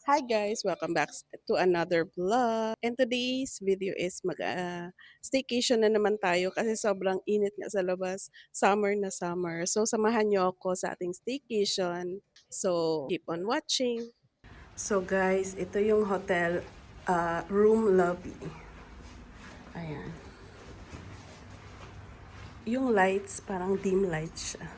Hi guys, welcome back to another vlog. And today's video is staycation na naman tayo kasi sobrang init nga sa labas. Summer na summer. So samahan niyo ako sa ating staycation. So keep on watching. So guys, ito yung hotel room lobby. Ayan. Yung lights, parang dim lights siya.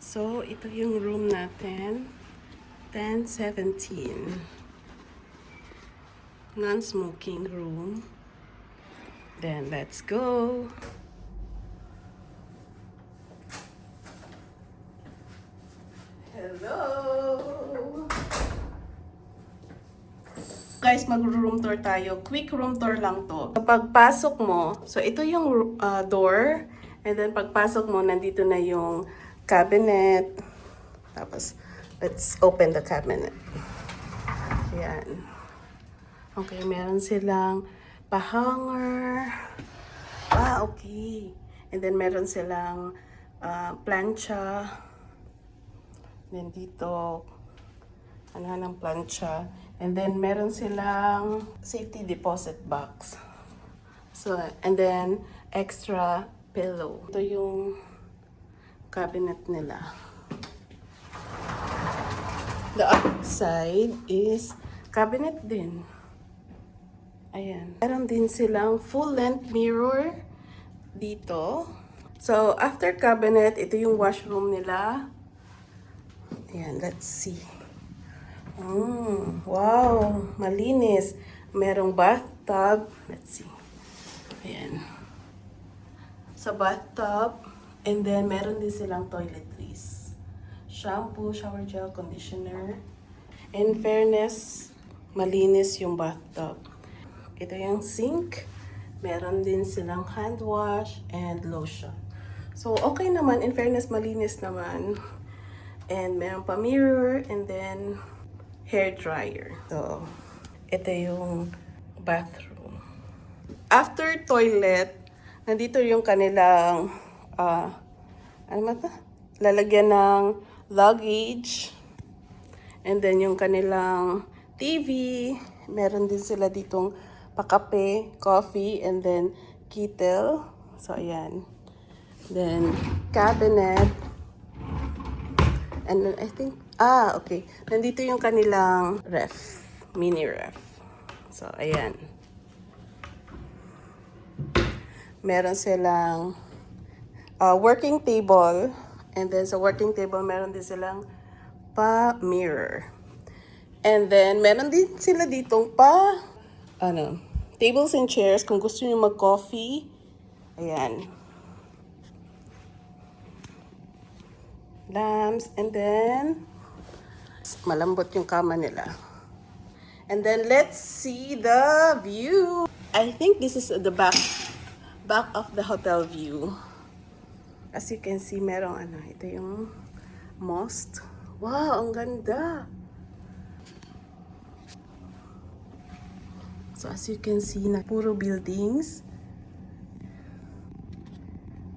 So, ito yung room natin. 1017. Non-smoking room. Then, let's go. Hello! Guys, mag-room tour tayo. Quick room tour lang to. Pagpasok mo, so ito yung door. And then pagpasok mo, nandito na yung cabinet. Tapos, let's open the cabinet. Ayan. Okay, meron silang pa-hanger. Okay. And then meron silang plancha. Then dito, ng plancha. And then meron silang safety deposit box. So, and then extra pillow. Ito yung cabinet nila. The outside is cabinet din. Ayan. Meron din silang full-length mirror dito. So, after cabinet, ito yung washroom nila. Ayan, let's see. Wow, malinis. Merong bathtub. Let's see. Ayan. Sa bathtub. And then, meron din silang toiletries. Shampoo, shower gel, conditioner. In fairness, malinis yung bathtub. Ito yung sink. Meron din silang hand wash and lotion. So, okay naman. In fairness, malinis naman. And meron pa mirror. And then, hair dryer. So, ito yung bathroom. After toilet, nandito yung kanilang, ano ba ito? Lalagyan ng luggage. And then yung kanilang TV. Meron din sila ditong pakape, coffee, and then kettle. So, ayan. Then, cabinet. And then, I think, okay. Nandito yung kanilang ref. Mini ref. So, ayan. Meron silang working table. And then, sa working table, meron din silang pa-mirror. And then, meron din sila ditong tables and chairs kung gusto niyo mag-coffee. Ayan. Lamps. And then, malambot yung kama nila. And then, let's see the view. I think this is the back of the hotel view. As you can see, merong ito yung mosque. Wow, ang ganda. So, as you can see, na puro buildings.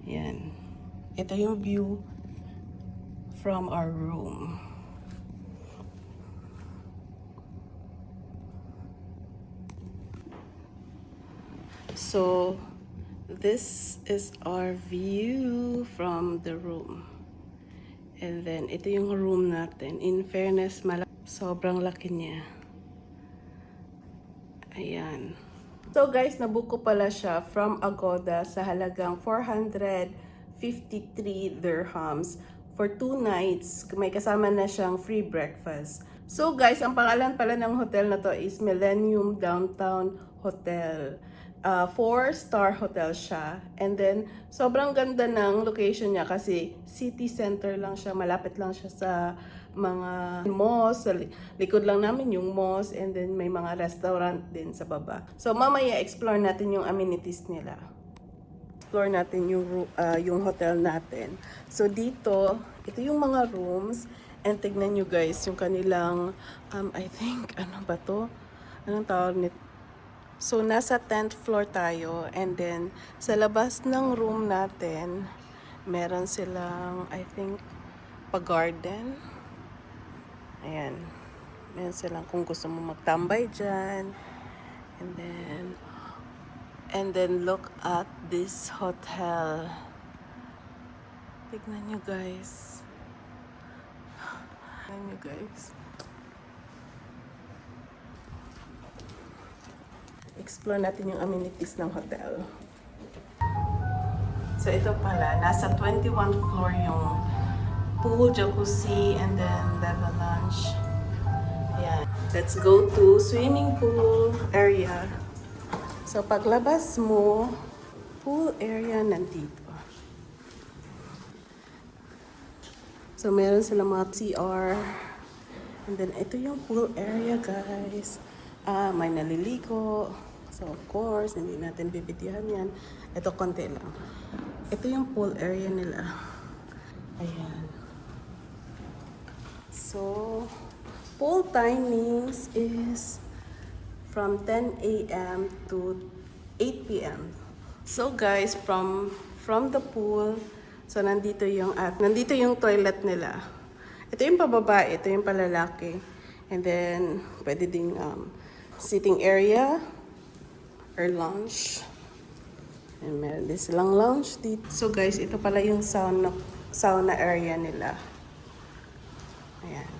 Yan. Ito yung view from our room. So, this is our view from the room. And then, ito yung room natin. In fairness, sobrang laki niya. Ayan. So guys, nabuko pala siya from Agoda sa halagang 453 dirhams for 2 nights. May kasama na siyang free breakfast. So guys, ang pangalan pala ng hotel na to is Millennium Downtown Hotel. 4-star hotel siya. And then, sobrang ganda ng location niya kasi city center lang siya. Malapit lang siya sa mga malls. Sa likod lang namin yung malls. And then, may mga restaurant din sa baba. So, mamaya explore natin yung amenities nila. explore natin yung hotel natin. So dito, ito yung mga rooms. And tignan nyo guys, yung kanilang, I think, ano ba to? Anong tawag nito? So nasa 10th floor tayo. And then, sa labas ng room natin, meron silang, I think, pa-garden. Ayan. Meron silang kung gusto mo magtambay dyan. And then look at this hotel. Tignan nyo guys. Tignan nyo guys. Explore natin yung amenities ng hotel. So ito pala, nasa 21st floor yung pool, jacuzzi, and then level lounge. Ayan. Let's go to swimming pool area. So paglabas mo, pool area nandito. So meron silang mga CR. And then ito yung pool area guys. May naliligo. So of course, hindi natin bibidyohan yan. Ito konti lang. Ito yung pool area nila. Ayan. So, pool timings is from 10 a.m. to 8 p.m. So guys, from the pool, so nandito yung toilet nila. Ito yung pababae, ito yung palalaki. And then pwede ding sitting area or lounge. And meron din silang lounge dito. So guys, ito pala yung sauna area nila. Ayan.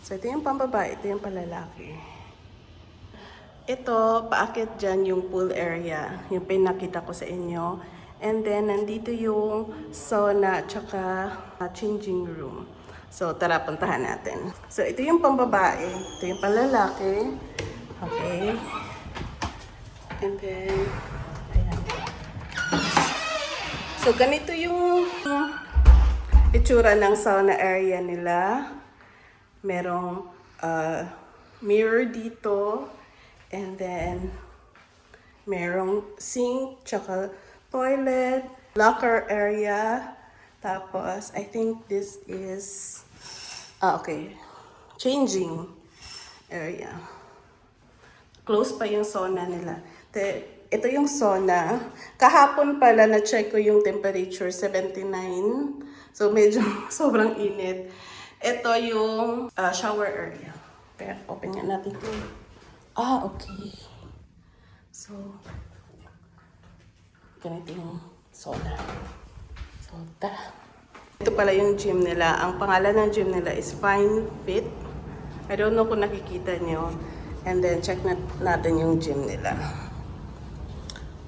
So ito yung pambabae, ito yung palalaki. Ito, paakit dyan yung pool area, yung pinakita ko sa inyo. And then, nandito yung sauna at saka changing room. So, tara, puntahan natin. So, ito yung pambabae, ito yung palalaki. Okay. And then, ayan. So, ganito yung itsura ng sauna area nila. Merong mirror dito. And then, merong sink, tsaka toilet, locker area. Tapos, I think this is, okay, changing area. Close pa yung sauna nila. Ito yung sauna. Kahapon pala na-check ko yung temperature, 79. So, medyo sobrang init. Ito yung shower area. Kaya, open nga natin ito. Okay. So, ganito yung sauna. So, tara. Ito pala yung gym nila. Ang pangalan ng gym nila is Fine Fit. I don't know kung nakikita nyo. And then, check natin yung gym nila.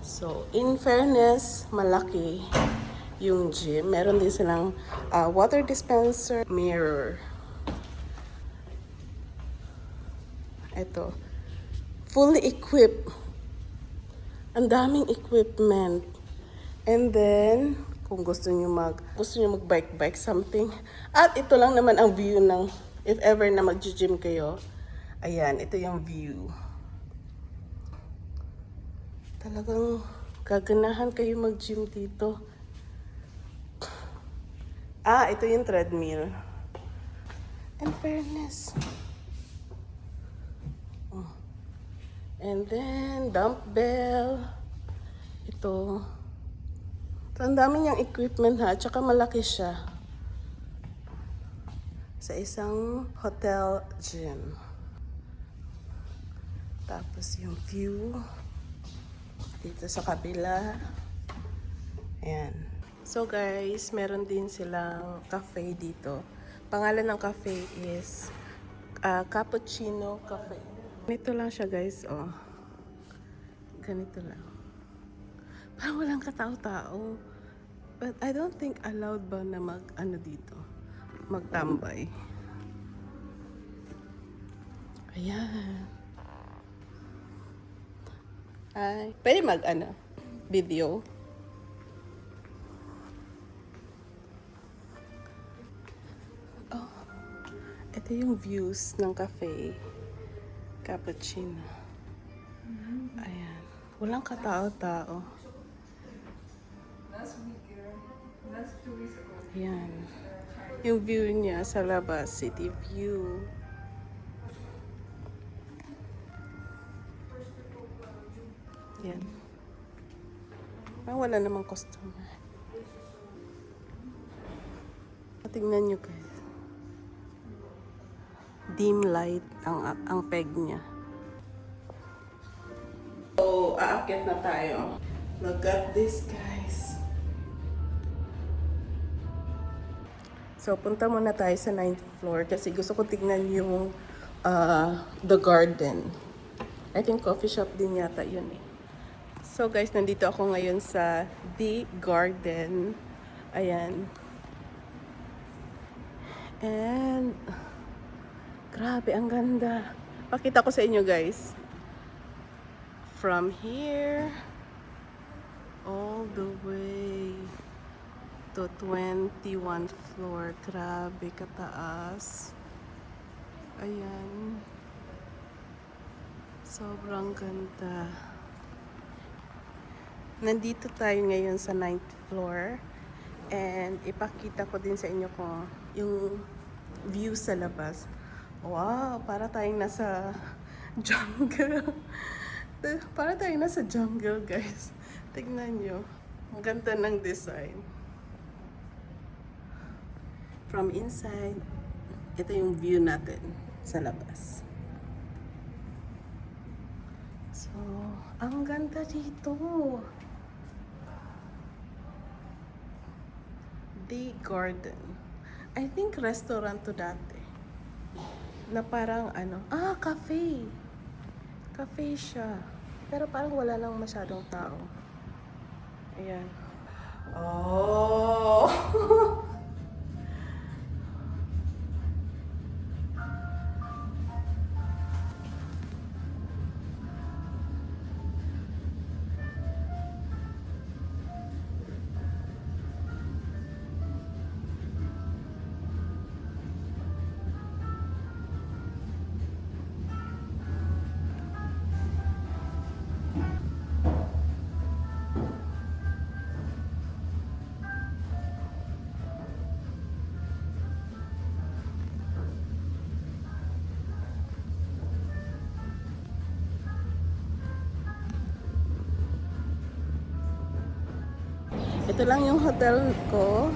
So, in fairness, malaki yung gym. Meron din silang water dispenser, mirror. Ito. Fully equipped. Ang daming equipment. And then, kung gusto nyo mag-bike something. At ito lang naman ang view ng, if ever na mag-gym kayo. Ayan, ito yung view. Talagang gaganahan kayo mag-gym dito. Ito yung treadmill. In fairness. And then, dumbbell. Ito. Ang dami niyang equipment ha. Tsaka malaki siya. Sa isang hotel gym. Tapos yung view. Dito sa kabila. Ayan. So guys, meron din silang cafe dito. Pangalan ng cafe is Cappuccino Cafe. Ganito lang siya guys, oh. Ganito lang. Parang walang katao-tao. But I don't think allowed ba na dito? Magtambay. Ayan. Pwede video. Ito yung views ng cafe. Cappuccino. Ayan. Walang katao-tao. Yan. Yung view niya sa labas, city view. Yan. Wala namang customer. Tingnan nyo guys. Dim light ang peg niya. So, aakyat na tayo. Look at this guys. So, punta muna tayo sa 9th floor kasi gusto ko tignan yung the garden. I think coffee shop din yata yun eh. So guys, nandito ako ngayon sa The Garden. Ayan. And grabe, ang ganda. Pakita ko sa inyo guys. From here all the way to 21th floor. Grabe kataas. Ayan. Sobrang ganda. Nandito tayo ngayon sa 9th floor. And ipakita ko din sa inyo kung yung view sa labas. Wow, para tayong nasa jungle. Para tayong nasa jungle, guys. Tignan nyo. Ang ganda ng design. From inside, ito yung view natin sa labas. So, ang ganda dito. The Garden. I think restaurant to dati. Na parang cafe. Cafe siya. Pero parang wala nang masyadong tao. Ayan. Oh! Ito lang yung hotel ko.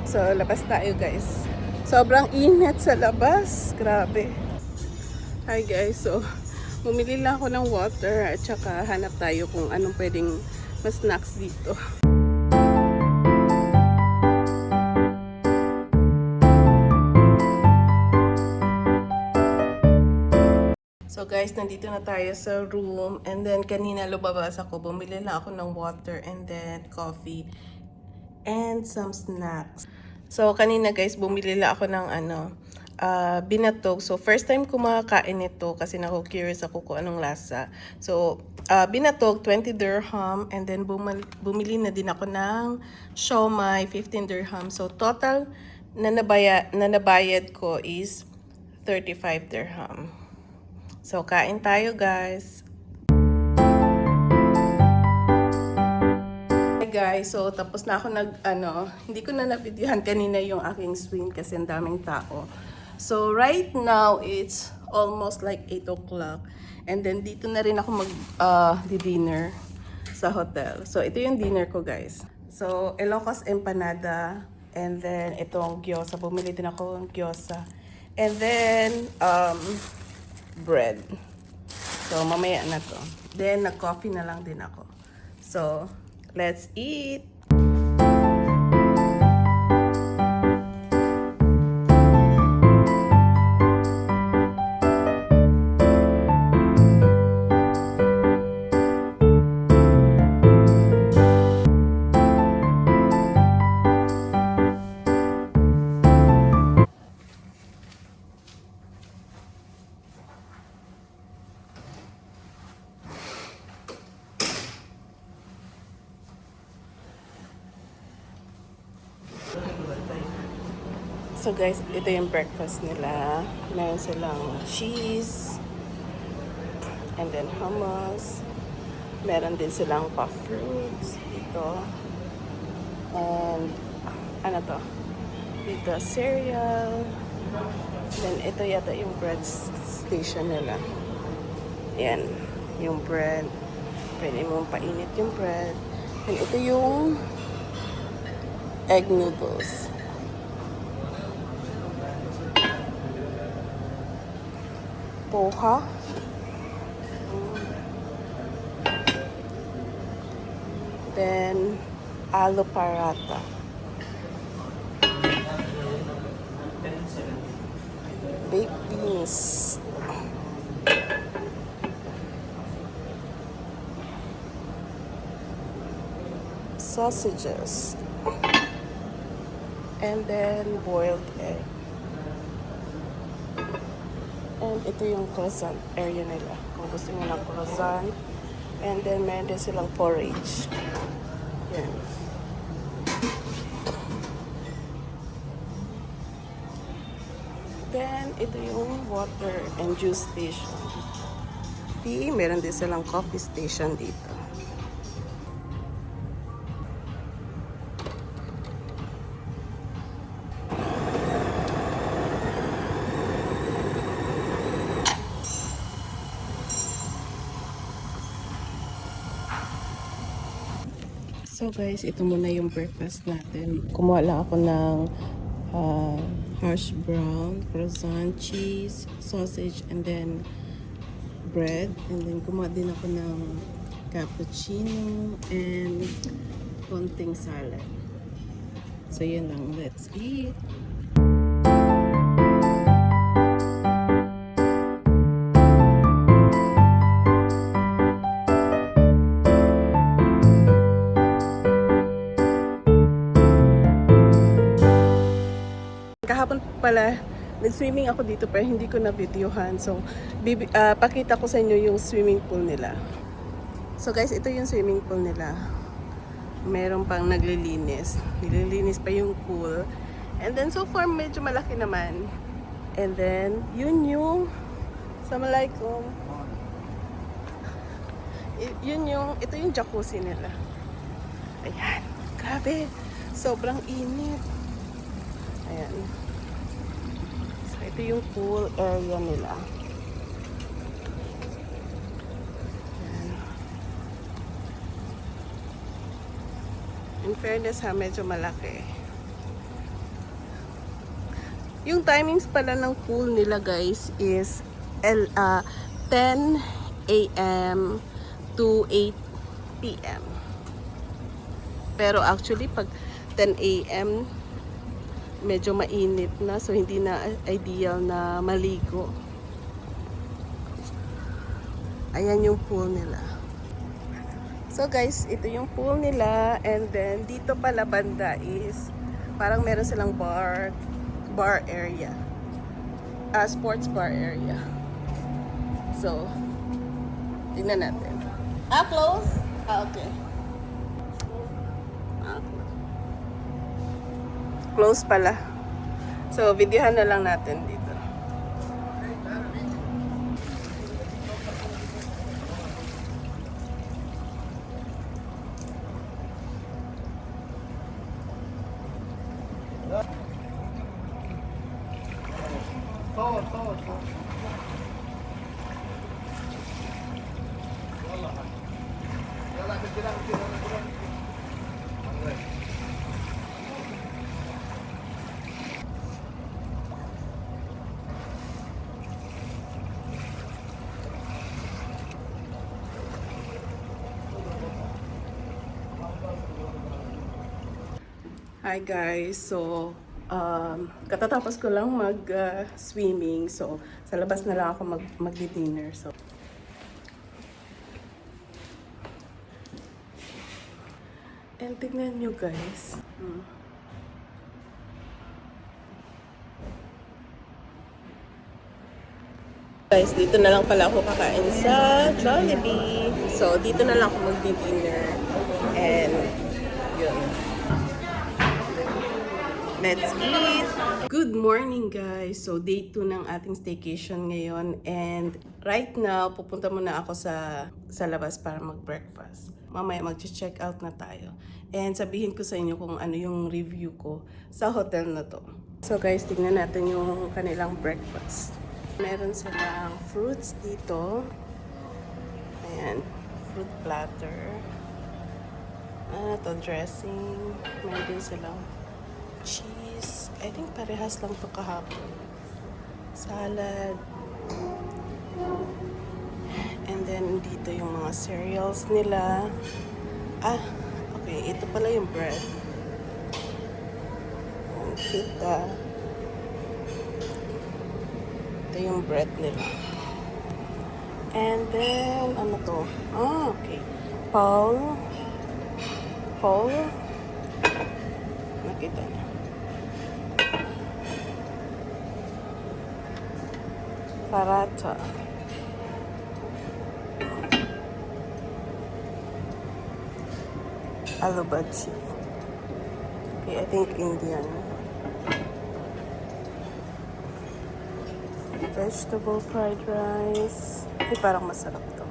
So, labas tayo guys. Sobrang init sa labas. Grabe. Hi guys. So, bumili lang ako ng water at saka hanap tayo kung anong pwedeng mas snacks dito. So guys, nandito na tayo sa room. And then kanina lumabas ako. Bumili lang ako ng water and then coffee. And some snacks. So kanina guys, bumili lang ako ng binatog. So first time ko makakain ito kasi curious ako kung anong lasa. So binatog, 20 dirham. And then bumili na din ako ng siomai, 15 dirham. So total na nabayad ko is 35 dirham. So, kain tayo, guys. Hi, guys. So, tapos na ako hindi ko na na-videohan kanina yung aking swim kasi ang daming tao. So, right now, it's almost like 8 o'clock. And then, dito na rin ako mag-dinner sa hotel. So, ito yung dinner ko, guys. So, Ilocos empanada. And then, itong gyoza. Bumili din ako ng gyoza. And then, bread. So, mamaya na to. Then, nag-coffee na lang din ako. So, let's eat! So guys, ito yung breakfast nila. Meron silang cheese. And then hummus. Meron din silang puff fruits dito. And ano to? Dito cereal. Then ito yata yung bread station nila. Yan, yung bread. Pwede mong painit yung bread. And ito yung egg noodles. Poha. Then, aloo paratha. Baked beans. Sausages. And then, boiled egg. And ito yung croissant area nila. Kung gusto nyo ng croissant. And then, meron din silang porridge. Yan. Then, ito yung water and juice station. Meron din silang coffee station dito. So guys, ito muna yung breakfast natin. Kumuha lang ako ng hash brown, croissant, cheese, sausage, and then bread. And then kumuha din ako ng cappuccino and konting salad. So yun lang, let's eat! Kahapon pala, nag-swimming ako dito pero hindi ko na-videohan. So, pakita ko sa inyo yung swimming pool nila. So guys, ito yung swimming pool nila. Meron pang naglilinis. Nililinis pa yung pool. And then so far, medyo malaki naman. And then, yun yung Assalamualaikum. Ito yung jacuzzi nila. Ayan. Grabe. Sobrang init. Ayan. So, ito yung pool area nila. Ayan. In fairness ha, medyo malaki. Yung timings pala ng pool nila guys is 10 a.m. to 8 p.m. Pero actually, pag 10 a.m., medyo mainit na, so hindi na ideal na maligo. Ayan yung pool nila. So guys, ito yung pool nila, and then dito pala banda is parang meron silang bar area. Sports bar area. So, tingnan natin. Close? Okay. Close pala. So, videohan na lang natin dito. Hi guys, so katatapos ko lang mag-swimming, so sa labas na lang ako mag-dinner. So and tignan nyo guys. Guys, dito na lang pala ako kakain sa Jollibee. So dito na lang ako mag-dinner. And yun. Let's eat! Good morning guys! So day 2 ng ating staycation ngayon and right now pupunta muna ako sa labas para mag-breakfast. Mamaya mag-check out na tayo. And sabihin ko sa inyo kung ano yung review ko sa hotel na to. So guys, tignan natin yung kanilang breakfast. Meron silang fruits dito. Ayan, fruit platter. Ano to, dressing. Meron din silang cheese. I think parehas lang to kahapon. Salad. And then dito yung mga cereals nila. Okay, ito pala yung bread. Ang kita. Ito yung bread nila. And then, ano to? Okay. Paul. Nakita niya. Paratha. Aloo bhaji. Okay, I think Indian. Vegetable fried rice. Ay, parang masarap to.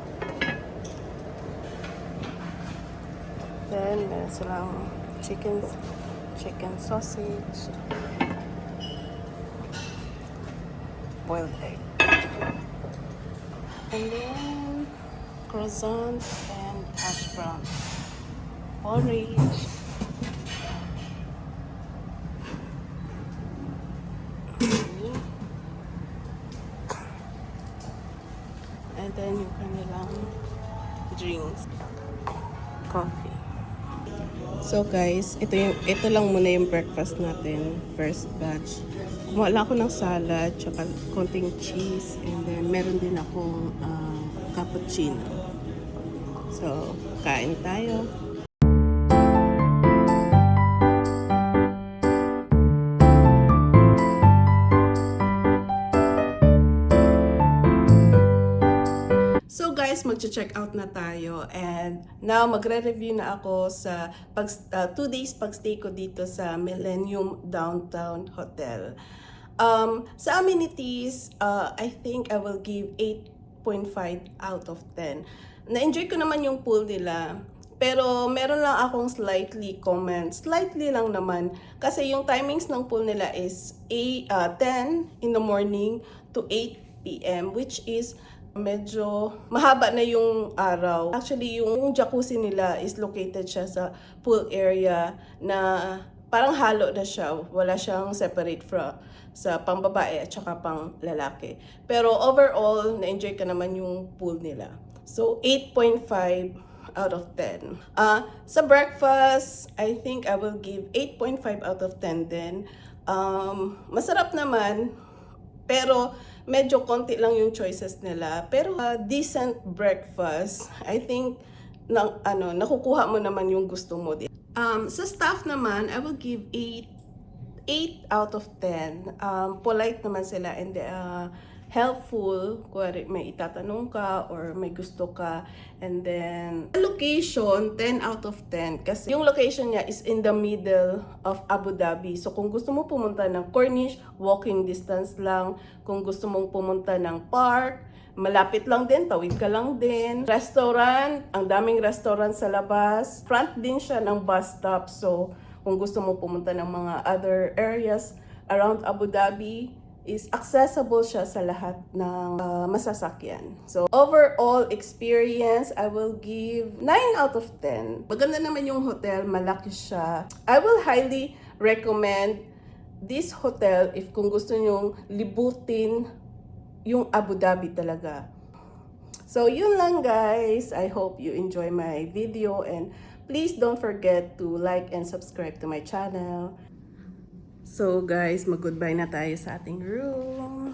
Then, meron silang chicken sausage. Boiled egg. And then, croissant and hash brown. Porridge. And then yung kanilang drinks. Coffee. So guys, ito lang muna yung breakfast natin. First batch. Kumuha lang ako ng salad, tsaka konting cheese, and then meron din akong cappuccino. So, kain tayo. So guys, magche-check out na tayo and now magre-review na ako sa 2 days pagstay ko dito sa Millennium Downtown Hotel. Sa amenities, I think I will give 8.5 out of 10. Na-enjoy ko naman yung pool nila. Pero meron lang akong slightly lang naman. Kasi yung timings ng pool nila is 10 in the morning to 8 p.m. which is medyo mahaba na yung araw. Actually, yung jacuzzi nila is located siya sa pool area na parang halo na siya. Wala siyang separate sa pang babae at saka pang lalaki. Pero overall, na-enjoy ka naman yung pool nila. So, 8.5 out of 10. Sa breakfast, I think I will give 8.5 out of 10 din. Masarap naman, pero medyo konti lang yung choices nila. Pero decent breakfast, I think nakukuha mo naman yung gusto mo. Sa staff naman, I will give 8 out of 10. Polite naman sila and helpful, kung may itatanong ka or may gusto ka. And then, location, 10 out of 10. Kasi yung location niya is in the middle of Abu Dhabi. So, kung gusto mo pumunta ng Corniche, walking distance lang. Kung gusto mong pumunta ng park, malapit lang din, tawid ka lang din. Restaurant, ang daming restaurant sa labas. Front din siya ng bus stop. So, kung gusto mo pumunta ng mga other areas around Abu Dhabi, is accessible siya sa lahat ng masasakyan. So, overall experience, I will give 9 out of 10. Maganda naman yung hotel, malaki siya. I will highly recommend this hotel if kung gusto nyong libutin yung Abu Dhabi talaga. So, yun lang guys. I hope you enjoy my video and please don't forget to like and subscribe to my channel. So guys, mag-goodbye na tayo sa ating room.